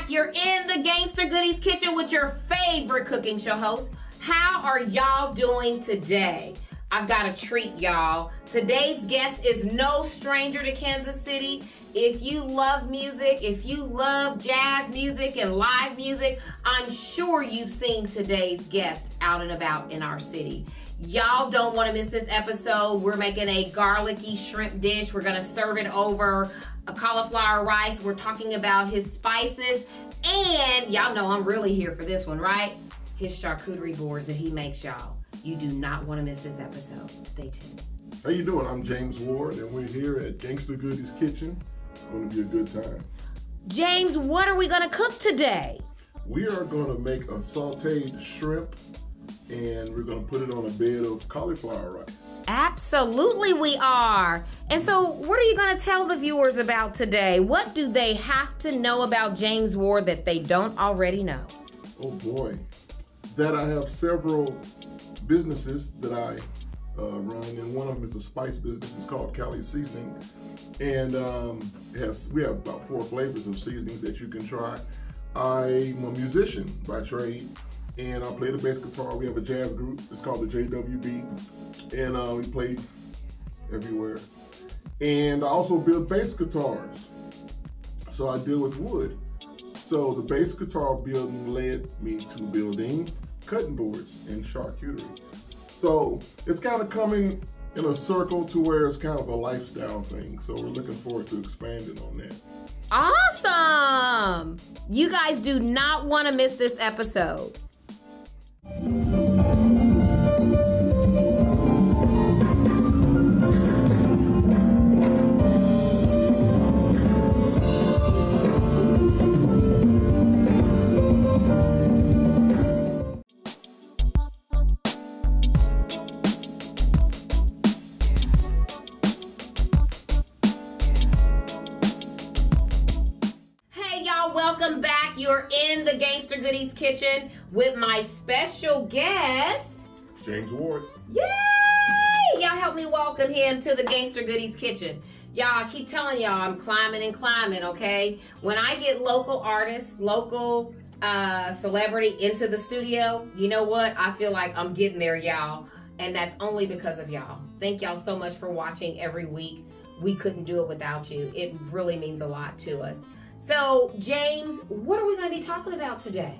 You're in the Gangster Goodies kitchen with your favorite cooking show host. How are y'all doing today? I've got a treat, y'all. Today's guest is no stranger to Kansas City. If you love music, if you love jazz music and live music, I'm sure you've seen today's guest out and about in our city. Y'all don't want to miss this episode. We're making a garlicky shrimp dish. We're going to serve it over a cauliflower rice. We're talking about his spices. And y'all know I'm really here for this one, right? His charcuterie boards that he makes, y'all. You do not want to miss this episode. Stay tuned. How you doing? I'm James Ward, and we're here at Gangster Goodies Kitchen. It's going to be a good time. James, what are we going to cook today? We are going to make a sauteed shrimp, and we're going to put it on a bed of cauliflower rice. Absolutely we are. And so what are you going to tell the viewers about today? What do they have to know about James Ward that they don't already know? Oh boy. That I have several businesses that I run, and one of them is a spice business. It's called Cali Seasoning. And we have about 4 flavors of seasonings that you can try. I'm a musician by trade, and I play the bass guitar. We have a jazz group. It's called the JWB, and we play everywhere. And I also build bass guitars. So I deal with wood. So the bass guitar building led me to building cutting boards and charcuterie. So it's kind of coming in a circle to where it's kind of a lifestyle thing. So we're looking forward to expanding on that. Awesome! You guys do not want to miss this episode. Welcome back. You're in the Gangster Goodies kitchen with my special guest, James Ward. Yay! Y'all help me welcome him to the Gangster Goodies kitchen. Y'all, I keep telling y'all I'm climbing and climbing, okay? When I get local artists, local celebrity into the studio, you know what? I feel like I'm getting there, y'all. And that's only because of y'all. Thank y'all so much for watching every week. We couldn't do it without you. It really means a lot to us. So, James, what are we going to be talking about today?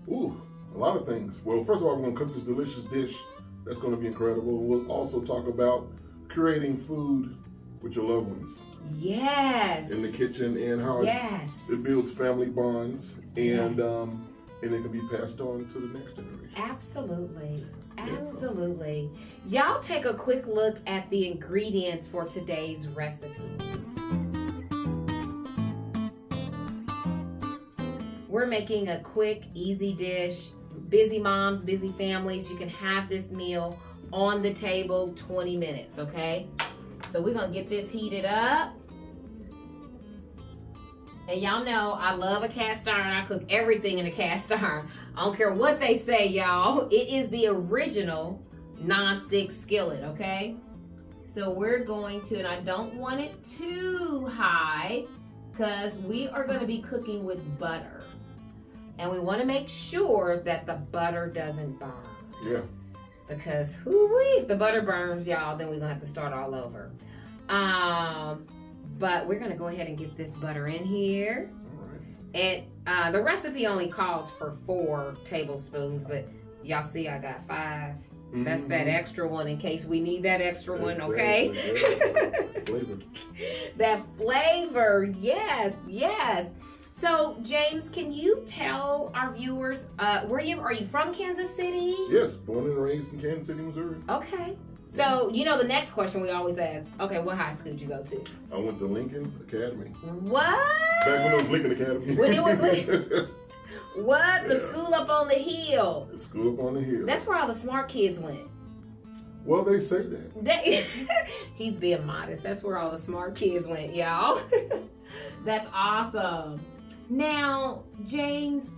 Ooh, a lot of things. Well, first of all, we're going to cook this delicious dish that's going to be incredible. We'll also talk about creating food with your loved ones. Yes. In the kitchen, and how it builds family bonds, and it can be passed on to the next generation. Absolutely. Absolutely. Y'all take a quick look at the ingredients for today's recipe. We're making a quick, easy dish. Busy moms, busy families, you can have this meal on the table 20 minutes, okay? So we're gonna get this heated up. And y'all know I love a cast iron. I cook everything in a cast iron. I don't care what they say, y'all. It is the original non-stick skillet, okay? So we're going to, and I don't want it too high because we are gonna be cooking with butter. And we want to make sure that the butter doesn't burn. Yeah. Because if the butter burns, y'all, then we're going to have to start all over. But we're going to go ahead and get this butter in here. All right. And the recipe only calls for 4 tablespoons, but y'all see I got 5. That's that extra one in case we need that extra one, okay? Flavor. That flavor, yes, yes. So, James, can you tell our viewers, are you from Kansas City? Yes, born and raised in Kansas City, Missouri. Okay. So, you know the next question we always ask, okay, what high school did you go to? I went to Lincoln Academy. What? Back when it was Lincoln Academy. When it was Lincoln? What? The school up on the hill. The school up on the hill. That's where all the smart kids went. Well, they say that. He's being modest. That's where all the smart kids went, y'all. That's awesome. Now, James,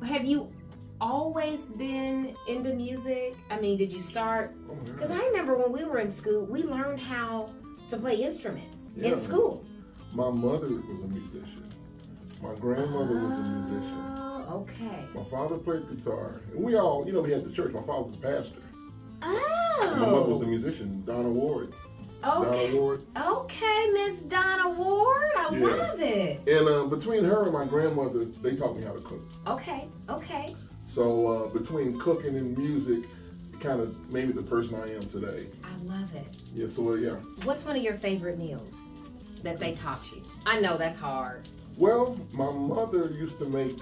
have you always been into music? I mean, did you start? Because I remember when we were in school, we learned how to play instruments in school. My mother was a musician. My grandmother was a musician. Okay. My father played guitar. And we all, we had the church. My father was a pastor. Oh. And my mother was a musician, Donna Ward. Okay. Donna Ward. Okay, Miss Donna Ward. I love it. And between her and my grandmother, they taught me how to cook. Okay. Okay. So between cooking and music, it kind of made me the person I am today. I love it. Yeah, so yeah. What's one of your favorite meals that they taught you? I know that's hard. Well, my mother used to make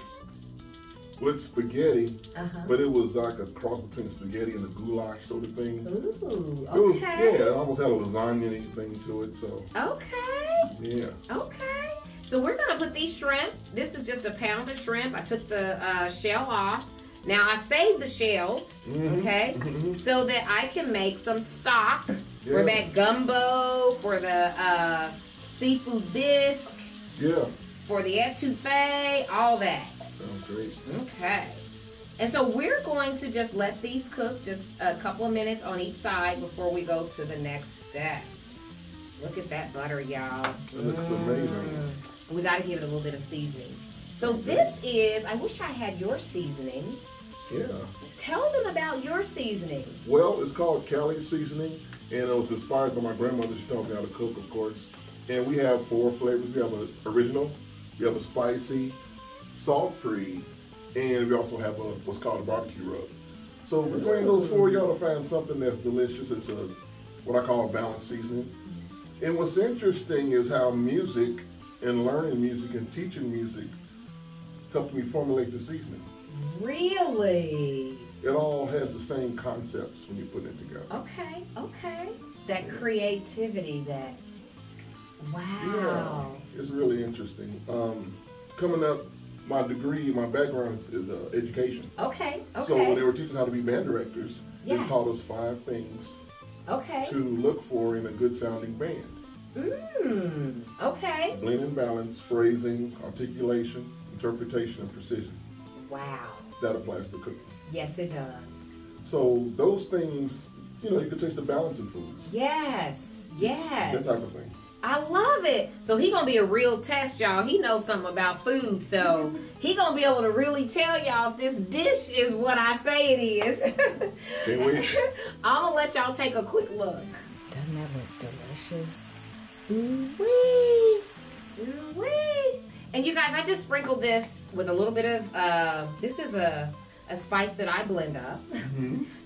spaghetti, but it was like a cross between spaghetti and a goulash sort of thing. Ooh, okay. It almost had a lasagna thing to it, so. Okay. Yeah. Okay. So we're gonna put these shrimp. This is just a pound of shrimp. I took the shell off. Now I saved the shells, okay, so that I can make some stock for that gumbo, for the seafood bisque, for the etouffee, all that. Sounds great. Okay. And so we're going to just let these cook just a couple of minutes on each side before we go to the next step. Look at that butter, y'all. It looks amazing. We got to give it a little bit of seasoning. So this is, I wish I had your seasoning. Yeah. Tell them about your seasoning. Well, it's called Cali seasoning, and it was inspired by my grandmother. She taught me how to cook, of course. And we have 4 flavors. We have an original, we have a spicy, salt-free, and we also have what's called a barbecue rub. So between those 4, y'all will find something that's delicious. It's what I call a balanced seasoning. And what's interesting is how music and learning music and teaching music helped me formulate the seasoning. Really? It all has the same concepts when you put it together. Okay, okay. That creativity, that, wow. Yeah, it's really interesting. Coming up, my degree, my background is education. Okay, okay. So when they were teaching how to be band directors, they taught us 5 things to look for in a good sounding band. Okay. Blend and balance, phrasing, articulation, interpretation, and precision. Wow. That applies to cooking. Yes, it does. So those things, you can taste the balance in foods. Yes, yes. That type of thing. I love it. So he gonna be a real test, y'all. He knows something about food, so he gonna be able to really tell y'all if this dish is what I say it is. Can't wait. I'm gonna let y'all take a quick look. Doesn't that look delicious? Ooh-wee. Ooh-wee. And you guys, I just sprinkled this with a little bit of, this is a spice that I blend up.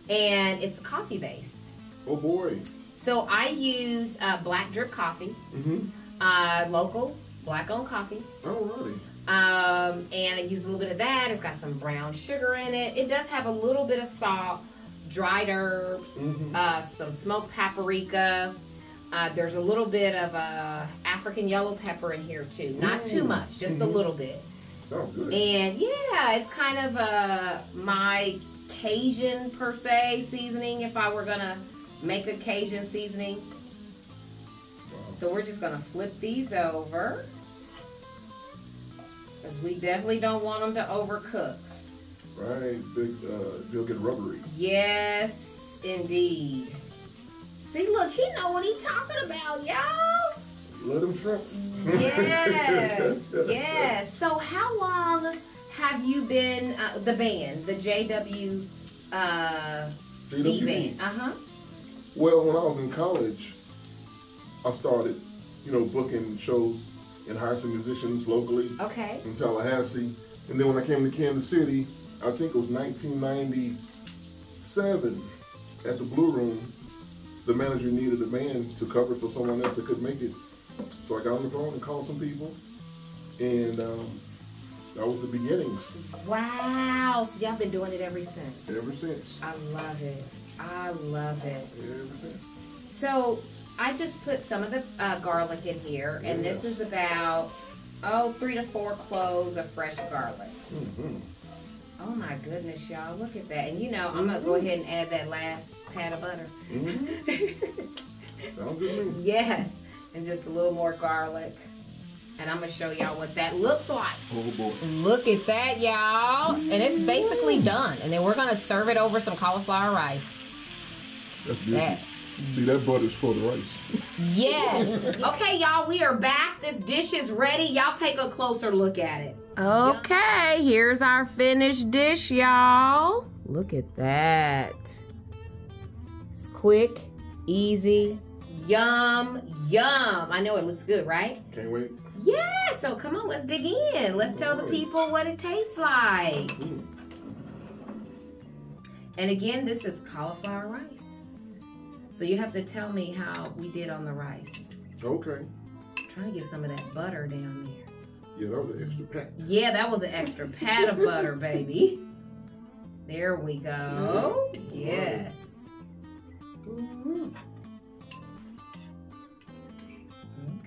And it's a coffee base. Oh boy. So I use black drip coffee, local black-owned coffee. Alrighty. And I use a little bit of that. It's got some brown sugar in it. It does have a little bit of salt, dried herbs, some smoked paprika. There's a little bit of African yellow pepper in here too. Not too much, just a little bit. Sounds good. And yeah, it's kind of my Cajun per se seasoning if I were gonna make a Cajun seasoning. Wow. So we're just gonna flip these over because we definitely don't want them to overcook. Right, they'll get rubbery. Yes, indeed. See, look, he know what he's talking about, y'all. Let them shrimps. Yes, yes. So how long have you been the band, the JW band? Well, when I was in college, I started, booking shows and hired some musicians locally in Tallahassee. And then when I came to Kansas City, I think it was 1997, at the Blue Room, the manager needed a band to cover for someone else that couldn't make it. So I got on the phone and called some people, and that was the beginnings. Wow, so y'all been doing it ever since? Ever since. I love it. I love it. Ever since. So I just put some of the garlic in here, and this is about 3 to 4 cloves of fresh garlic. my goodness, y'all. Look at that. And you know, I'm going to go ahead and add that last pat of butter. Sounds good to me. Yes. And just a little more garlic. And I'm going to show y'all what that looks like. Oh, boy. Look at that, y'all. And it's basically done. And then we're going to serve it over some cauliflower rice. That's beautiful. See, that butter's for the rice. Yes. Okay, y'all, we are back. This dish is ready. Y'all take a closer look at it. Okay, here's our finished dish, y'all. Look at that. It's quick, easy, yum, yum. I know it looks good, right? Can't wait. Yeah, so come on, let's dig in. Let's tell the people what it tastes like. And again, this is cauliflower rice. So you have to tell me how we did on the rice. Okay. Trying to get some of that butter down there. Yeah, that was an extra pat. Yeah, that was an extra pat of butter, baby. There we go. Yes.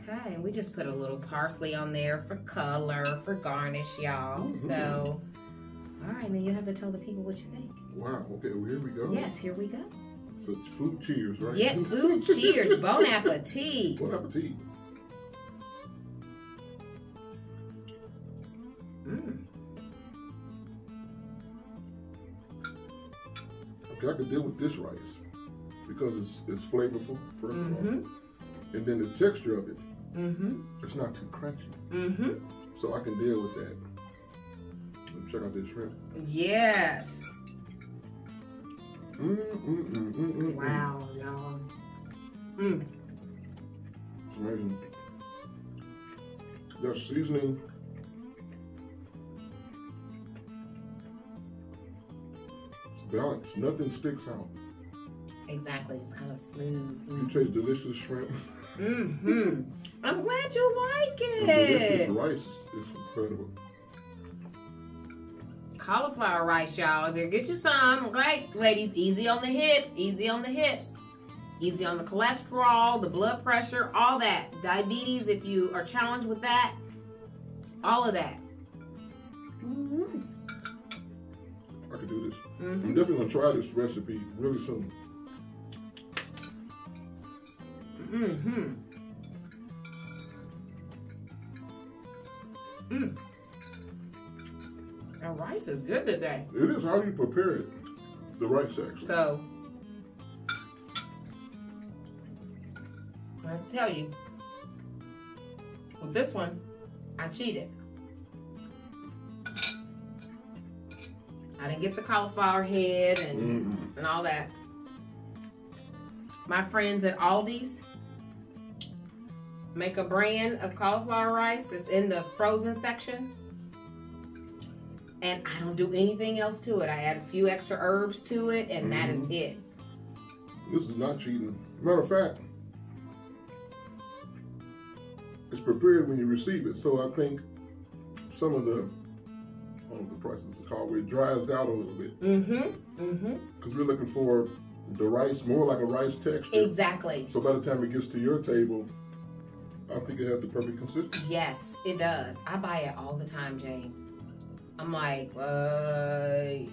Okay, and we just put a little parsley on there for color, for garnish, y'all. So, all right, then you have to tell the people what you think. Wow, okay, well, here we go. Yes, here we go. So it's food cheers, right? Yeah, food cheers. Bon appetit. Bon appetit. Okay, I can deal with this rice because it's flavorful, first of all. And then the texture of it, it's not too crunchy. So I can deal with that. Let me check out this shrimp. Yes. Wow, y'all. It's amazing. That seasoning. It's balanced. Nothing sticks out. Exactly, just kind of smooth. You taste delicious shrimp. I'm glad you like it. Delicious rice is incredible. Cauliflower rice, y'all. Here, get you some. Okay, ladies, easy on the hips, easy on the hips. Easy on the cholesterol, the blood pressure, all that. Diabetes, if you are challenged with that. All of that. I can do this. I'm definitely going to try this recipe really soon. Our rice is good today. It is. How do you prepare it? The rice, actually. So, I'll tell you, with this one, I cheated. I didn't get the cauliflower head and all that. My friends at Aldi's make a brand of cauliflower rice that's in the frozen section. And I don't do anything else to it. I add a few extra herbs to it, and that is it. This is not cheating. Matter of fact, it's prepared when you receive it. So I think some of the, I don't know what the process is called, where it dries out a little bit. Because we're looking for the rice, more like a rice texture. Exactly. So by the time it gets to your table, I think it has the perfect consistency. Yes, it does. I buy it all the time, James. I'm like, yeah,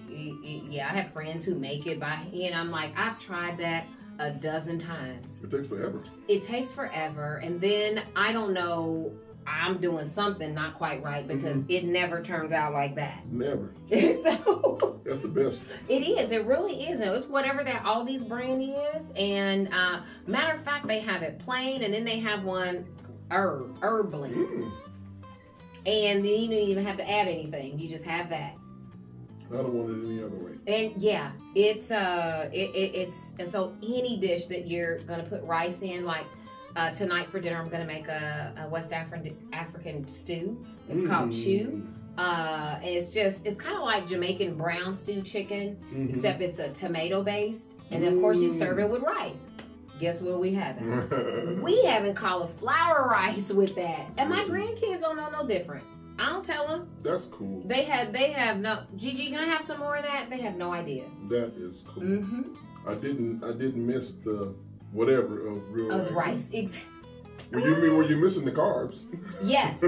I have friends who make it and I'm like, I've tried that a dozen times. It takes forever. It takes forever. And then I don't know, I'm doing something not quite right because it never turns out like that. Never. So that's the best. It is. It really is. And it's whatever that Aldi's brand is. And matter of fact, they have it plain and then they have one herbally. And then you don't even have to add anything. You just have that. I don't want it any other way. And yeah, it's and so any dish that you're gonna put rice in, like tonight for dinner, I'm gonna make a West African stew. It's called chew. And it's kind of like Jamaican brown stew chicken, except it's a tomato based. And then of course you serve it with rice. Guess what we having? We having cauliflower rice with that. And my grandkids don't know no different. I don't tell them. That's cool. They have no. Gigi, can I have some more of that? They have no idea. That is cool. I didn't miss the whatever of real rice. Exactly. Were you missing the carbs? Yes.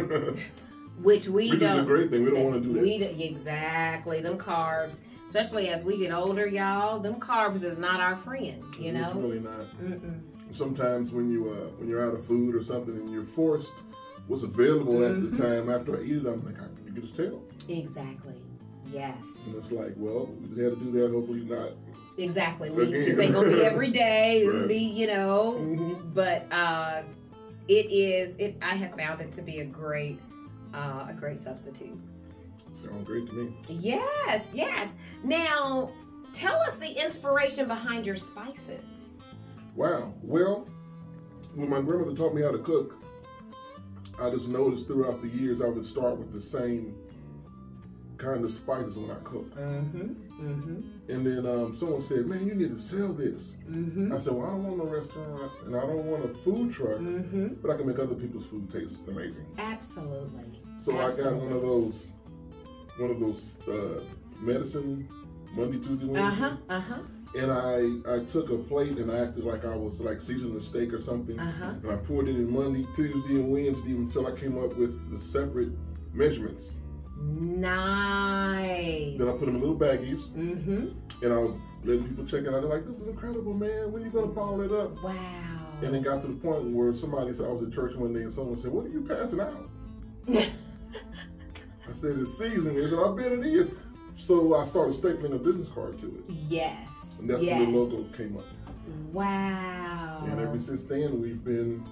which we Which don't. is a great thing. We don't want to do that. Exactly. Them carbs, especially as we get older, y'all, them carbs is not our friend, you know? It's really not. Sometimes when you're out of food or something and you're forced what's available at the time after I eat it, I'm like, you can just tell. Exactly. Yes. And it's like, well, we just had to do that. Hopefully not. Exactly. This ain't gonna be every day. This will be, you know. But I have found it to be a great substitute. Sounds great to me. Yes, yes. Now, tell us the inspiration behind your spices. Wow. Well, when my grandmother taught me how to cook, I just noticed throughout the years I would start with the same kind of spices when I cook. And then someone said, man, you need to sell this. I said, well, I don't want no restaurant and I don't want a food truck, but I can make other people's food taste amazing. Absolutely. So I got one of those medicine Monday, Tuesday, Wednesday. And I took a plate and I acted like I was like seasoning a steak or something. And I poured it in Monday, Tuesday, and Wednesday until I came up with the separate measurements. Nice. Then I put them in little baggies. And I was letting people check it out. They're like, this is incredible, man. When are you going to bottle it up? Wow. And it got to the point where somebody said, I was at church one day and someone said, what are you passing out? I said, it's seasoning. They said, I bet it is. So I started stapling a business card to it. Yes. And that's when the logo came up. Wow. And ever since then, we've been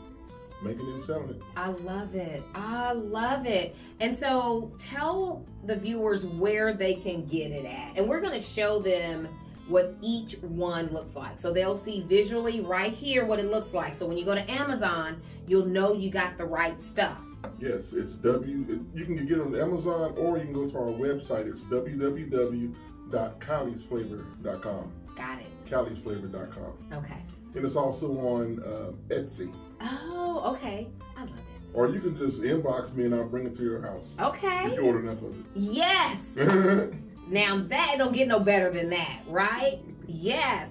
making it and selling it. I love it. I love it. And so tell the viewers where they can get it at. And we're going to show them what each one looks like. So they'll see visually right here what it looks like. So when you go to Amazon, you'll know you got the right stuff. Yes, it's you can get it on Amazon or you can go to our website. It's www.cauliflower.com. Got it. cauliflower.com. Okay. And it's also on Etsy. Oh, okay. I love it. Or you can just inbox me and I'll bring it to your house. Okay. If you order enough of it. Yes. Now that don't get no better than that, right? Yes.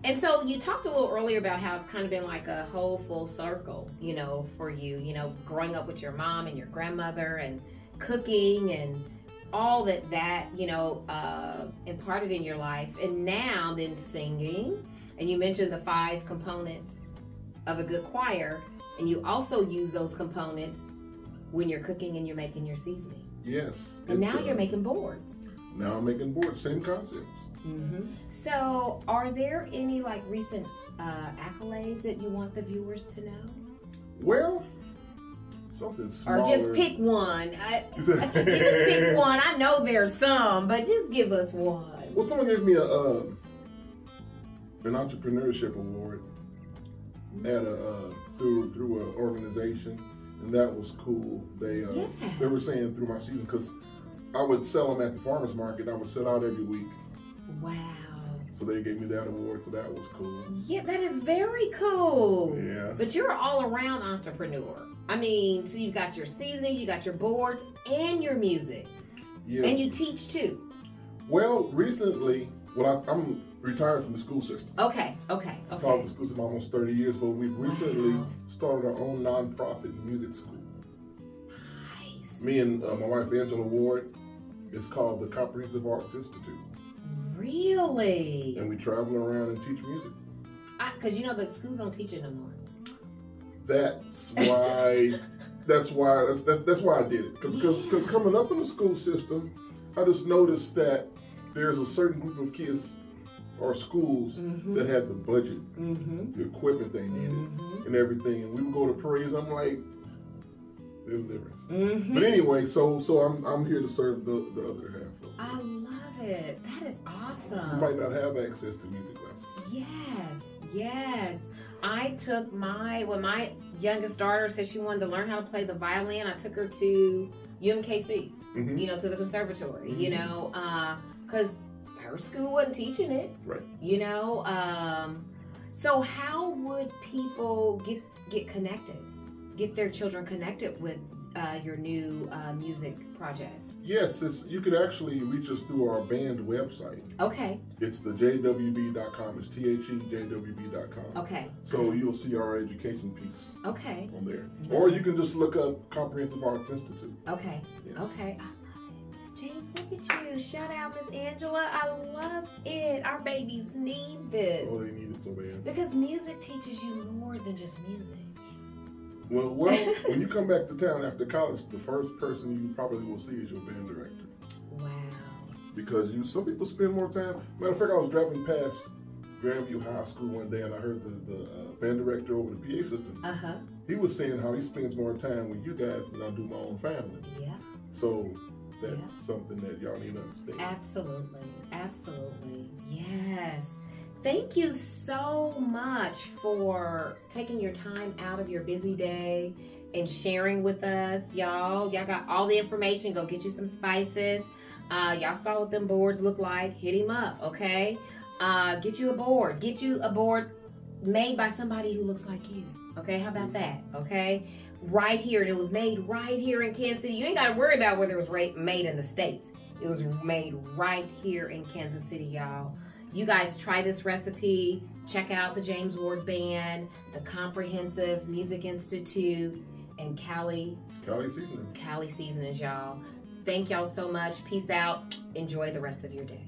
And so you talked a little earlier about how it's kind of been like a whole full circle, you know, for you, you know, growing up with your mom and your grandmother and cooking and all that, you know, imparted in your life. And now then singing. And you mentioned the 5 components of a good choir. And you also use those components when you're cooking and you're making your seasoning. Yes. And now you're making boards. Now I'm making boards, same concepts. So are there any like recent accolades that you want the viewers to know? Well, something smaller. Or just pick one. You just pick one. I know there's some, but just give us one. Well, someone gave me an entrepreneurship award at through an organization, and that was cool. They were saying through my season, because I would sell them at the farmer's market. I would sell out every week. Wow. So they gave me that award, so that was cool. Yeah, that is very cool. Yeah. But you're an all-around entrepreneur. I mean, so you've got your seasonings, you got your boards, and your music. Yeah. And you teach too. Well, recently, I'm retired from the school system. Okay. I've taught the school system almost 30 years, but we've recently started our own nonprofit music school. Nice. Me and my wife, Angela Ward, it's called the Comprehensive Arts Institute. Really? And we travel around and teach music. Because you know the schools don't teach it no more. That's why I did it. Because coming up in the school system, I just noticed that there's a certain group of kids or schools that had the budget, the equipment they needed, and everything. And we would go to parades. I'm like, there's a difference. But anyway, so I'm here to serve the other half of it. I love it. That is awesome. You might not have access to music lessons. Yes. I took when my youngest daughter said she wanted to learn how to play the violin, I took her to UMKC, you know, to the conservatory, you know, because her school wasn't teaching it, right? You know, so how would people get connected, get their children connected with your new music project? Yes, you could actually reach us through our band website. Okay. It's the jwb.com. It's thejwb.com. Okay. So you'll see our education piece. Okay. On there. Nice. Or you can just look up Comprehensive Arts Institute. Okay. Yes. Okay. I love it. James, look at you. Shout out Miss Angela. I love it. Our babies need this. Oh, they need it so bad. Because music teaches you more than just music. Well, when you come back to town after college, the first person you probably will see is your band director. Wow. Because some people spend more time. Matter of fact, I was driving past Grandview High School one day and I heard the band director over the PA system. Uh-huh. He was saying how he spends more time with you guys than I do my own family. Yeah. So that's something that y'all need to understand. Absolutely. Absolutely. Yes. Thank you so much for taking your time out of your busy day and sharing with us, y'all. Y'all got all the information. Go get you some spices. Y'all saw what them boards look like. Hit him up, okay? Get you a board. Get you a board made by somebody who looks like you. Okay, how about that? Okay, right here. It was made right here in Kansas City. You ain't got to worry about whether it was made in the States. It was made right here in Kansas City, y'all. You guys try this recipe. Check out the James Ward Band, the Comprehensive Music Institute, and Cali Seasonings, y'all. Thank y'all so much. Peace out. Enjoy the rest of your day.